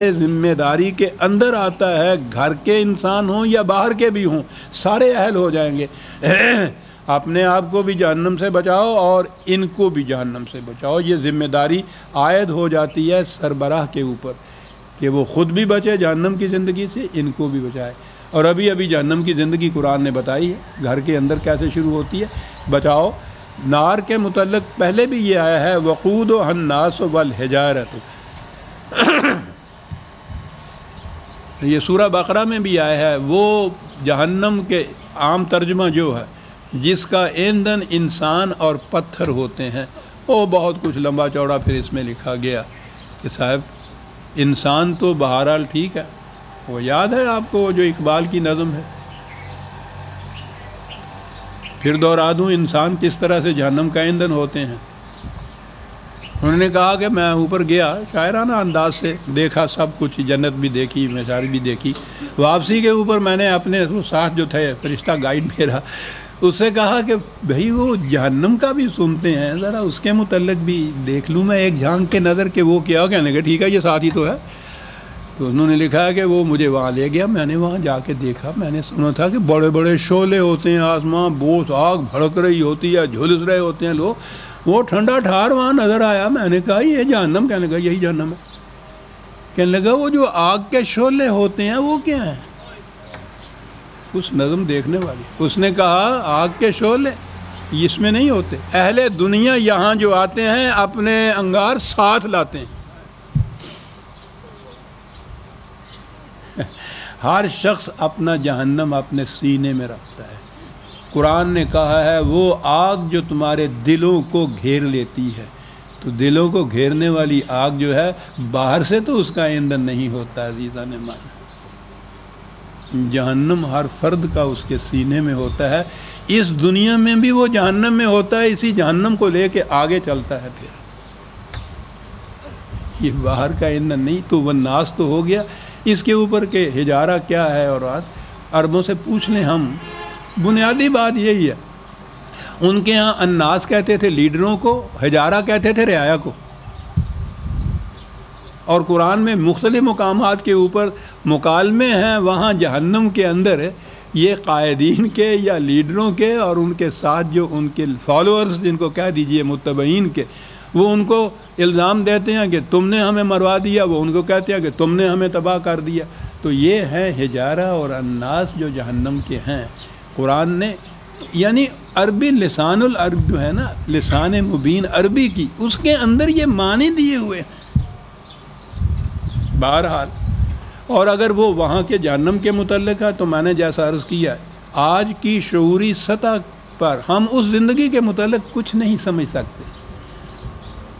ذمہ داری کے اندر آتا ہے، گھر کے انسان ہوں یا باہر کے بھی ہوں، سارے اہل ہو جائیں گے۔ اپنے آپ کو بھی جہنم سے بچاؤ اور ان کو بھی جہنم سے بچاؤ۔ یہ ذمہ داری عائد ہو جاتی ہے سربراہ کے اوپر کہ وہ خود بھی بچے جہنم کی زندگی سے، ان کو بھی بچائے۔ اور ابھی جہنم کی زندگی قرآن نے بتائی ہے، گھر کے اندر کیسے شروع ہوتی ہے۔ بچاؤ نار کے متعلق پہلے بھی یہ آیا ہے، وقودها الناس والحجارۃ، یہ سورہ بقرہ میں بھی آیا ہے۔ وہ جہنم کے عام ترجمہ جو ہے، جس کا ایندھن انسان اور پتھر ہوتے ہیں، وہ بہت کچھ لمبا چوڑا پھر اس میں لکھا گیا کہ صاحب انسان تو بہرحال ٹھیک ہے۔ وہ یاد ہے آپ کو جو اقبال کی نظم ہے، پھر دوہرا دوں انسان کس طرح سے جہنم کا ایندھن ہوتے ہیں۔ انہوں نے کہا کہ میں اوپر گیا، شاعرانہ انداز سے دیکھا سب کچھ، جنت بھی دیکھی، مثال بھی دیکھی۔ واپسی کے اوپر میں نے اپنے ساتھ جو تھے فرشتہ گائیڈ میرا، اس سے کہا کہ بھائی وہ جہنم کا بھی سنتے ہیں، ذرا اس کے متعلق بھی دیکھ لوں میں ایک جھانک کے نظر کہ وہ کیا۔ کہنے کہ ٹھیک ہے، یہ ساتھ ہی تو ہے۔ تو انہوں نے لکھا ہے کہ وہ مجھے وہاں لے گیا، میں نے وہاں جا کے دیکھا، میں نے سنا تھا کہ بڑے بڑے شعلے ہوتے ہیں، آسمان بوس آگ بھڑک رہی ہوتی ہے، جھلس رہے ہوتے ہیں لوگ، وہ ٹھنڈا ٹھار وہاں نظر آیا۔ میں نے کہا یہ جہنم؟ کہنے لگا یہی جہنم ہے۔ کہنے لگا وہ جو آگ کے شعلے ہوتے ہیں وہ کیا ہیں؟ اس نظم دیکھنے والی اس نے کہا آگ کے شعلے اس میں نہیں ہوتے، اہل دنیا یہاں جو آتے ہیں اپنے انگار ساتھ لاتے ہیں۔ ہر شخص اپنا جہنم اپنے سینے میں رکھتا ہے۔ قرآن نے کہا ہے وہ آگ جو تمہارے دلوں کو گھیر لیتی ہے، تو دلوں کو گھیرنے والی آگ جو ہے باہر سے تو اس کا ایندھن نہیں ہوتا، عزیزان مان۔ جہنم ہر فرد کا اس کے سینے میں ہوتا ہے، اس دنیا میں بھی وہ جہنم میں ہوتا ہے، اسی جہنم کو لے کے آگے چلتا ہے۔ پھر یہ باہر کا ایندھن نہیں، تو والناس تو ہو گیا۔ اس کے اوپر کہ حجارہ کیا ہے، اور عربوں سے پوچھ لیں ہم، بنیادی بات یہی ہے۔ ان کے ہاں الناس کہتے تھے لیڈروں کو، حجارہ کہتے تھے رعایا کو۔ اور قرآن میں مختلف مقامات کے اوپر مکالمے ہیں، وہاں جہنم کے اندر یہ قائدین کے یا لیڈروں کے اور ان کے ساتھ جو ان کے فالوورز، جن کو کہہ دیجئے متبعین کے، وہ ان کو الزام دیتے ہیں کہ تم نے ہمیں مروا دیا، وہ ان کو کہتے ہیں کہ تم نے ہمیں تباہ کر دیا۔ تو یہ ہے حجارہ اور الناس جو جہنم کے ہیں۔ قرآن نے یعنی عربی لسان العرب جو ہے نا، لسان مبین عربی کی، اس کے اندر یہ معنی دیے ہوئے ہیں بہرحال۔ اور اگر وہ وہاں کے جہنم کے متعلق ہے تو میں نے جیسا عرض کیا ہے، آج کی شعوری سطح پر ہم اس زندگی کے متعلق کچھ نہیں سمجھ سکتے،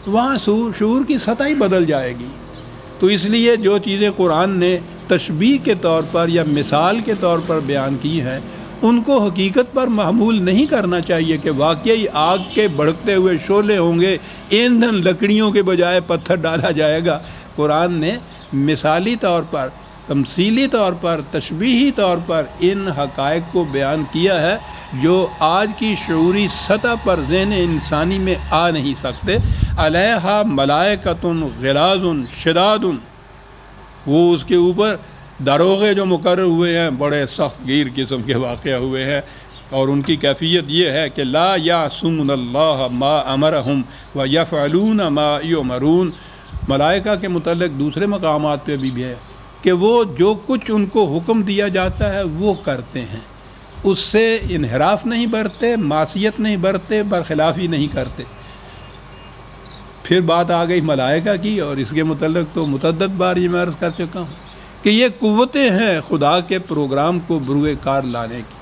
وہاں شعور کی سطح ہی بدل جائے گی۔ تو اس لیے جو چیزیں قرآن نے تشبیہ کے طور پر یا مثال کے طور پر بیان کی ہیں، ان کو حقیقت پر محمول نہیں کرنا چاہیے کہ واقعی آگ کے بھڑکتے ہوئے شعلے ہوں گے، ایندھن لکڑیوں کے بجائے پتھر ڈالا جائے گا۔ قرآن نے مثالی طور پر، تمثیلی طور پر، تشبیہی طور پر ان حقائق کو بیان کیا ہے جو آج کی شعوری سطح پر ذہن انسانی میں آ نہیں سکتے۔ علیہا ملائکۃ غلاظ شداد، وہ اس کے اوپر داروغے جو مقرر ہوئے ہیں، بڑے سخت گیر قسم کے واقعہ ہوئے ہیں، اور ان کی کیفیت یہ ہے کہ لا یعصون اللہ ما امرہم ویفعلون ما یؤمرون۔ ملائکہ کے متعلق دوسرے مقامات پہ بھی ہے کہ وہ جو کچھ ان کو حکم دیا جاتا ہے وہ کرتے ہیں، اس سے انحراف نہیں برتے، معصیت نہیں برتے، برخلافی نہیں کرتے۔ پھر بات آ گئی ملائکہ کی، اور اس کے متعلق تو متعدد بار یہ میں عرض کر چکا ہوں کہ یہ قوتیں ہیں خدا کے پروگرام کو بروئے کار لانے کی۔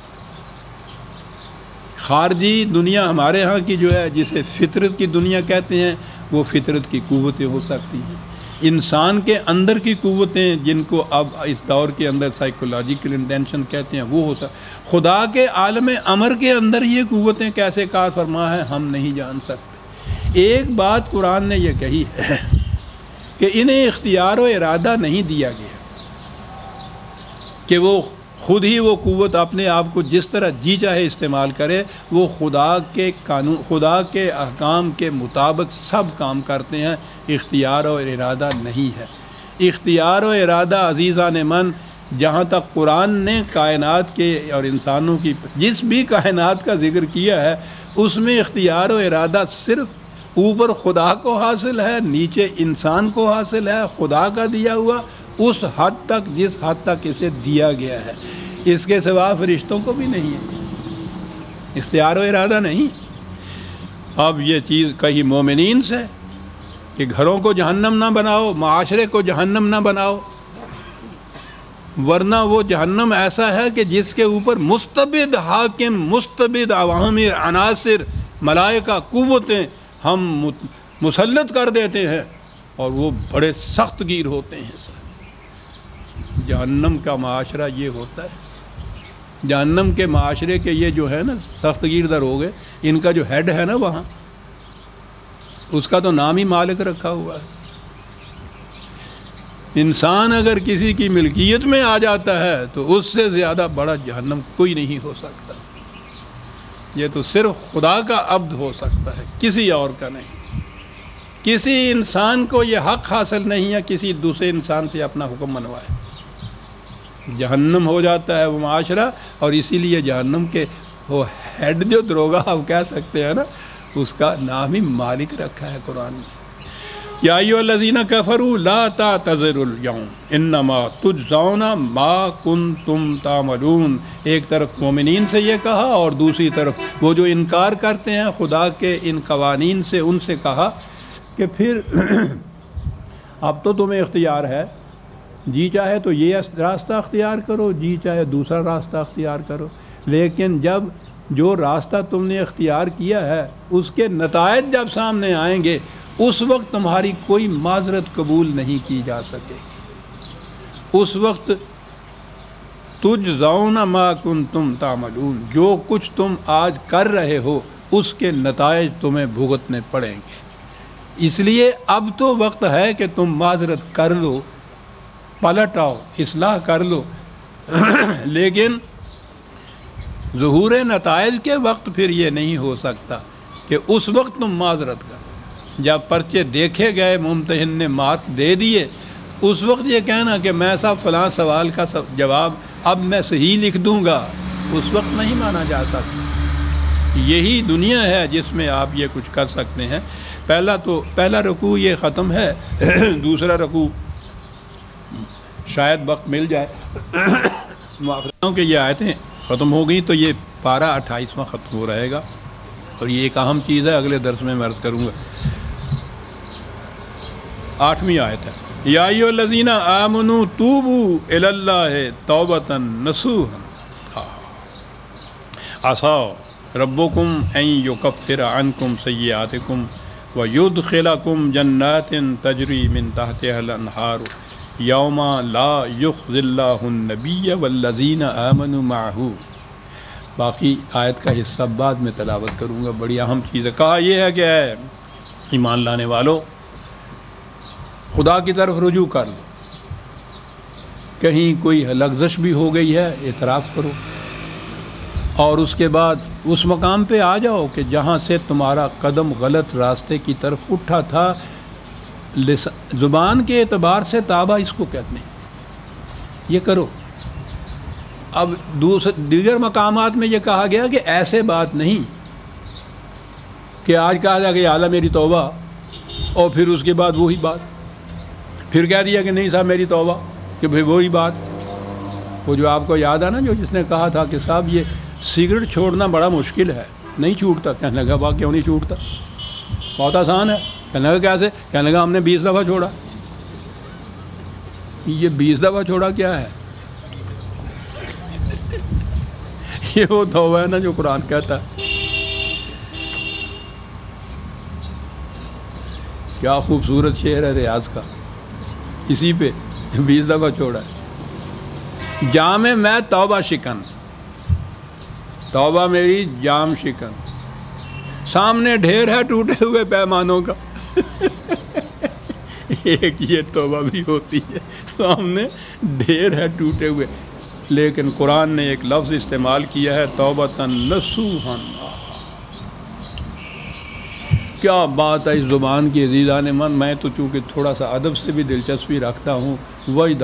خارجی دنیا ہمارے ہاں کی جو ہے، جسے فطرت کی دنیا کہتے ہیں، وہ فطرت کی قوتیں ہو سکتی ہیں۔ انسان کے اندر کی قوتیں، جن کو اب اس دور کے اندر سائیکولوجیکل انٹینشن کہتے ہیں، وہ ہوتا ہے۔ خدا کے عالم امر کے اندر یہ قوتیں کیسے کار فرما ہے ہم نہیں جان سکتے۔ ایک بات قرآن نے یہ کہی ہے کہ انہیں اختیار و ارادہ نہیں دیا گیا کہ وہ خود ہی وہ قوت اپنے آپ کو جس طرح جی چاہے استعمال کرے۔ وہ خدا کے قانون، خدا کے احکام کے مطابق سب کام کرتے ہیں، اختیار اور ارادہ نہیں ہے۔ اختیار و ارادہ عزیزان من، جہاں تک قرآن نے کائنات کے اور انسانوں کی جس بھی کائنات کا ذکر کیا ہے اس میں اختیار و ارادہ صرف اوپر خدا کو حاصل ہے، نیچے انسان کو حاصل ہے، خدا کا دیا ہوا اس حد تک جس حد تک اسے دیا گیا ہے، اس کے سوا فرشتوں کو بھی نہیں ہے، اختیار و ارادہ نہیں۔ اب یہ چیز کہیں مومنین سے کہ گھروں کو جہنم نہ بناؤ، معاشرے کو جہنم نہ بناؤ، ورنہ وہ جہنم ایسا ہے کہ جس کے اوپر مستبد حاکم، مستبد عوامر، عناصر، ملائکہ، قوتیں ہم مسلط کر دیتے ہیں اور وہ بڑے سخت گیر ہوتے ہیں۔ جہنم کا معاشرہ یہ ہوتا ہے، جہنم کے معاشرے کے یہ جو ہے نا سخت گیر در ہو گئے، ان کا جو ہیڈ ہے نا وہاں، اس کا تو نام ہی مالک رکھا ہوا ہے۔ انسان اگر کسی کی ملکیت میں آ جاتا ہے تو اس سے زیادہ بڑا جہنم کوئی نہیں ہو سکتا، یہ تو صرف خدا کا عبد ہو سکتا ہے، کسی اور کا نہیں۔ کسی انسان کو یہ حق حاصل نہیں ہے کسی دوسرے انسان سے اپنا حکم منوائے، جہنم ہو جاتا ہے وہ معاشرہ۔ اور اسی لیے جہنم کے وہ ہیڈ جو دروگا آپ کہہ سکتے ہیں نا، اس کا نام ہی مالک رکھا ہے قرآن میں۔ یا ایھا الذین کفروا لا تعتذروا اليوم انما تجزون ما کنتم تعملون، ایک طرف مومنین سے یہ کہا اور دوسری طرف وہ جو انکار کرتے ہیں خدا کے ان قوانین سے، ان سے کہا کہ پھر اب تو تمہیں اختیار ہے، جی چاہے تو یہ راستہ اختیار کرو، جی چاہے دوسرا راستہ اختیار کرو، لیکن جب جو راستہ تم نے اختیار کیا ہے اس کے نتائج جب سامنے آئیں گے اس وقت تمہاری کوئی معذرت قبول نہیں کی جا سکے گی۔ اس وقت تجزون ما کنتم تعملون، جو کچھ تم آج کر رہے ہو اس کے نتائج تمہیں بھگتنے پڑیں گے۔ اس لیے اب تو وقت ہے کہ تم معذرت کر لو، پلٹ آؤ، اصلاح کر لو، لیکن ظہور نتائج کے وقت پھر یہ نہیں ہو سکتا کہ اس وقت تم معذرت کرو۔ جب پرچے دیکھے گئے، ممتحن نے مارک دے دیے، اس وقت یہ کہنا کہ میں صاحب فلاں سوال کا جواب اب میں صحیح لکھ دوں گا، اس وقت نہیں مانا جا سکتا۔ یہی دنیا ہے جس میں آپ یہ کچھ کر سکتے ہیں۔ پہلا رکوع یہ ختم ہے، دوسرا رکوع شاید وقت مل جائے، معافی کہ یہ آیتیں ختم ہو گئی تو یہ پارہ 28واں ختم ہو رہے گا، اور یہ ایک اہم چیز ہے، اگلے درس میں عرض کروں گا۔ 8ویں آیت ہے، یا ایھا الذین آمنوا توبوا الی اللہ توبۃ نصوحا عسیٰ ربکم ان یکفر عنکم سیئاتکم ویدخلکم جنات تجری من تحتہا الانہار یوم لا یخزی اللہ النبی والذین آمنوا معہ۔ باقی آیت کا حصہ بعد میں تلاوت کروں گا، بڑی اہم چیز ہے۔ کہا یہ ہے کہ اے ایمان لانے والو، خدا کی طرف رجوع کر لو، کہیں کوئی لغزش بھی ہو گئی ہے اعتراف کرو، اور اس کے بعد اس مقام پہ آ جاؤ کہ جہاں سے تمہارا قدم غلط راستے کی طرف اٹھا تھا۔ زبان کے اعتبار سے توبہ اس کو کہتے ہیں، یہ کرو۔ اب دیگر مقامات میں یہ کہا گیا کہ ایسے بات نہیں کہ آج کہا جائے کہ اعلیٰ میری توبہ، اور پھر اس کے بعد وہی بات، پھر کہہ دیا کہ نہیں صاحب میری توبہ، کہ بھئی وہی بات۔ وہ جو آپ کو یاد ہے نا، جو جس نے کہا تھا کہ صاحب یہ سگریٹ چھوڑنا بڑا مشکل ہے، نہیں چھوٹتا، کہنے لگا واہ کیوں نہیں چھوٹتا، بہت آسان ہے، کہنے لگا کیسے، کہنے لگا ہم نے 20 دفعہ چھوڑا۔ یہ 20 دفعہ چھوڑا کیا ہے؟ یہ وہ توبہ ہے نا جو قرآن کہتا ہے۔ کیا خوبصورت شعر ہے ریاض کا، اسی پہ 20 دفعہ چھوڑا ہے۔ جام میں توبہ شکن، توبہ میری جام شکن، سامنے ڈھیر ہے ٹوٹے ہوئے پیمانوں کا۔ ایک یہ توبہ بھی ہوتی ہے، سامنے ڈھیر ہے ٹوٹے ہوئے، لیکن قرآن نے ایک لفظ استعمال کیا ہے توبۃ نصوحا، کیا بات ہے اس زبان کی عزیزان من. میں تو چونکہ تھوڑا سا ادب سے بھی دلچسپی رکھتا ہوں، وہی